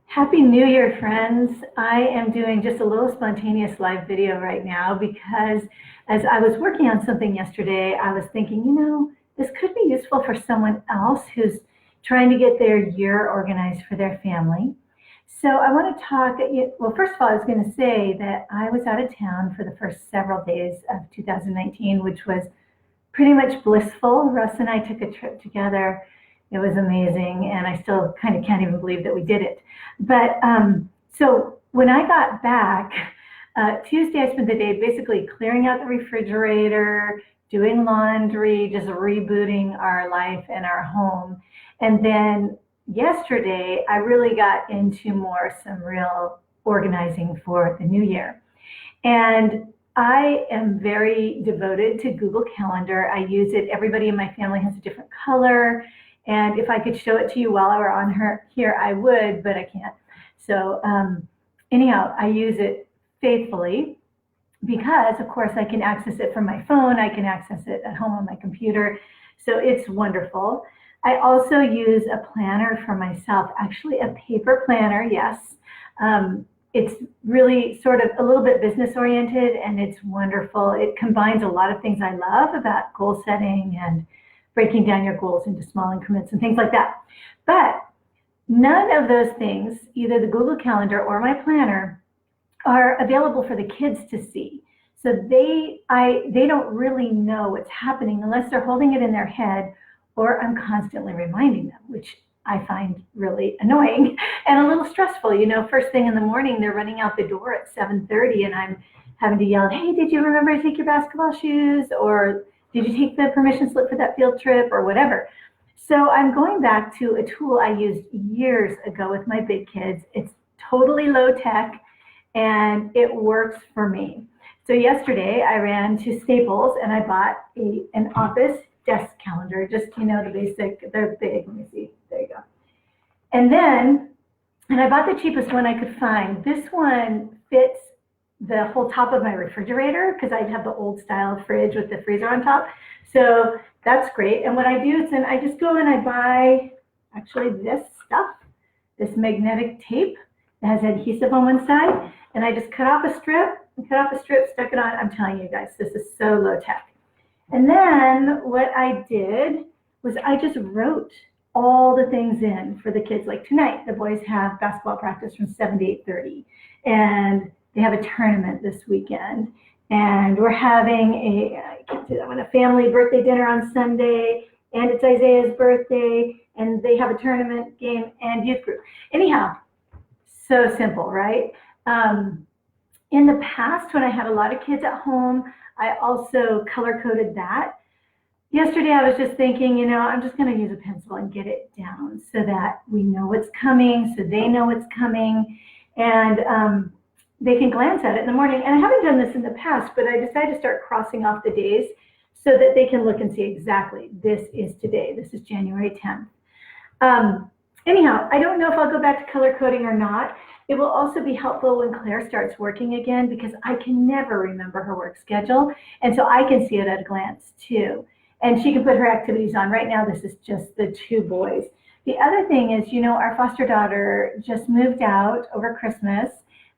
Happy New Year, friends. I am doing just a little spontaneous live video right now because as I was working on something yesterday, I was thinking, this could be useful for someone else who's trying to get their year organized for their family. So I want to talk, well, first of all, I was going to say that I was out of town for the first several days of 2019, which was pretty much blissful. Russ and I took a trip together. It was amazing, and I still kind of can't even believe that we did it. But so when I got back, Tuesday I spent the day basically clearing out the refrigerator, doing laundry, just rebooting our life and our home. And then yesterday I really got into some real organizing for the new year. And I am very devoted to Google Calendar. I use it. Everybody in my family has a different color. And if I could show it to you while I were on here, I would, but I can't. So anyhow, I use it faithfully because, of course, I can access it from my phone. I can access it at home on my computer. So it's wonderful. I also use a planner for myself, actually a paper planner, yes. It's really sort of a little bit business oriented, and it's wonderful. It combines a lot of things I love about goal setting and breaking down your goals into small increments and things like that. But none of those things, either the Google Calendar or my planner, are available for the kids to see. So they don't really know what's happening unless they're holding it in their head or I'm constantly reminding them, which I find really annoying and a little stressful. First thing in the morning, they're running out the door at 7:30 and I'm having to yell, hey, did you remember to take your basketball shoes? Or did you take the permission slip for that field trip or whatever? So I'm going back to a tool I used years ago with my big kids. It's totally low tech and it works for me. So yesterday I ran to Staples and I bought an office desk calendar, just, the basic, they're big, let me see, there you go. And I bought the cheapest one I could find. This one fits the whole top of my refrigerator because I have the old style fridge with the freezer on top. So that's great. And what I do is then I just go and I buy actually this stuff, this magnetic tape that has adhesive on one side. And I just cut off a strip, stuck it on. I'm telling you guys, this is so low tech. And then what I did was I just wrote all the things in for the kids. Like tonight, the boys have basketball practice from 7 to 8:30. And they have a tournament this weekend. And we're having a family birthday dinner on Sunday. And it's Isaiah's birthday. And they have a tournament game and youth group. Anyhow, so simple, right? In the past, when I had a lot of kids at home, I also color-coded that. Yesterday, I was just thinking, I'm just going to use a pencil and get it down so that we know what's coming, so they know what's coming, and they can glance at it in the morning. And I haven't done this in the past, but I decided to start crossing off the days so that they can look and see exactly, this is today. This is January 10th. Anyhow, I don't know if I'll go back to color coding or not. It will also be helpful when Claire starts working again because I can never remember her work schedule. And so I can see it at a glance too. And she can put her activities on. Right now, this is just the two boys. The other thing is, our foster daughter just moved out over Christmas,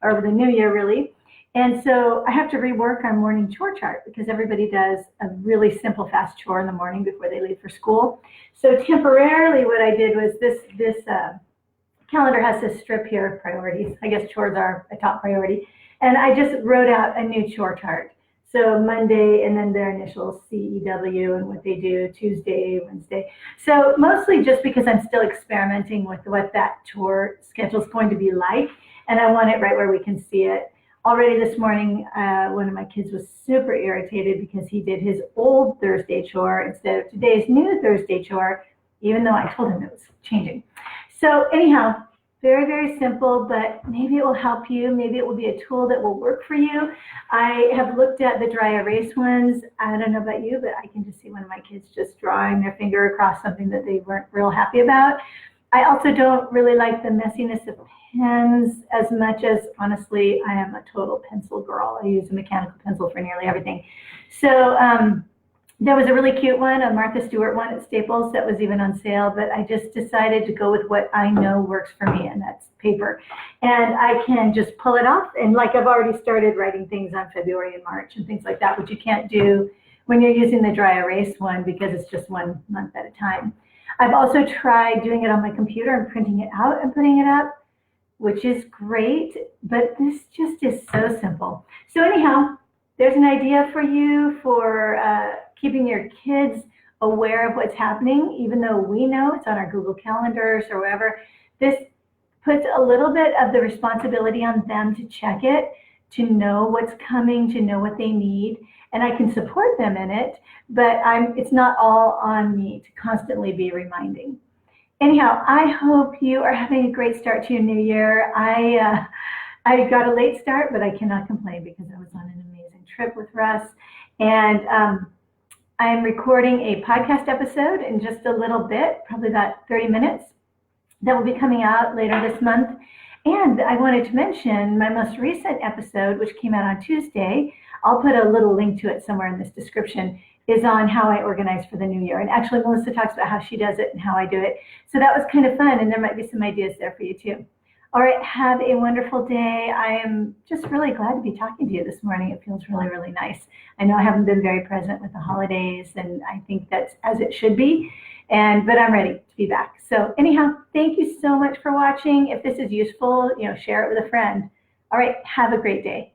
or over the New Year really. And so I have to rework our morning chore chart because everybody does a really simple, fast chore in the morning before they leave for school. So temporarily what I did was this calendar has this strip here, priorities. I guess chores are a top priority. And I just wrote out a new chore chart. So Monday, and then their initials, CEW, and what they do, Tuesday, Wednesday. So mostly just because I'm still experimenting with what that chore schedule is going to be like. And I want it right where we can see it. Already this morning, one of my kids was super irritated because he did his old Thursday chore instead of today's new Thursday chore, even though I told him it was changing. So anyhow, very, very simple, but maybe it will help you. Maybe it will be a tool that will work for you. I have looked at the dry erase ones. I don't know about you, but I can just see one of my kids just drawing their finger across something that they weren't real happy about. I also don't really like the messiness of pens as much as, honestly, I am a total pencil girl. I use a mechanical pencil for nearly everything. So There was a really cute one, a Martha Stewart one at Staples that was even on sale, but I just decided to go with what I know works for me, and that's paper. And I can just pull it off. And like I've already started writing things on February and March and things like that, which you can't do when you're using the dry erase one because it's just 1 month at a time. I've also tried doing it on my computer and printing it out and putting it up, which is great, but this just is so simple. So anyhow, there's an idea for you for keeping your kids aware of what's happening, even though we know it's on our Google calendars or wherever. This puts a little bit of the responsibility on them to check it, to know what's coming, to know what they need, and I can support them in it, but it's not all on me to constantly be reminding. Anyhow, I hope you are having a great start to your new year. I got a late start, but I cannot complain because I was on an amazing trip with Russ. And I'm recording a podcast episode in just a little bit, probably about 30 minutes, that will be coming out later this month. And I wanted to mention my most recent episode, which came out on Tuesday. I'll put a little link to it somewhere in this description, is on how I organize for the new year. And actually, Melissa talks about how she does it and how I do it. So that was kind of fun, and there might be some ideas there for you too. All right, have a wonderful day. I am just really glad to be talking to you this morning. It feels really, really nice. I know I haven't been very present with the holidays, and I think that's as it should be, but I'm ready to be back. So anyhow, thank you so much for watching. If this is useful, share it with a friend. All right, have a great day.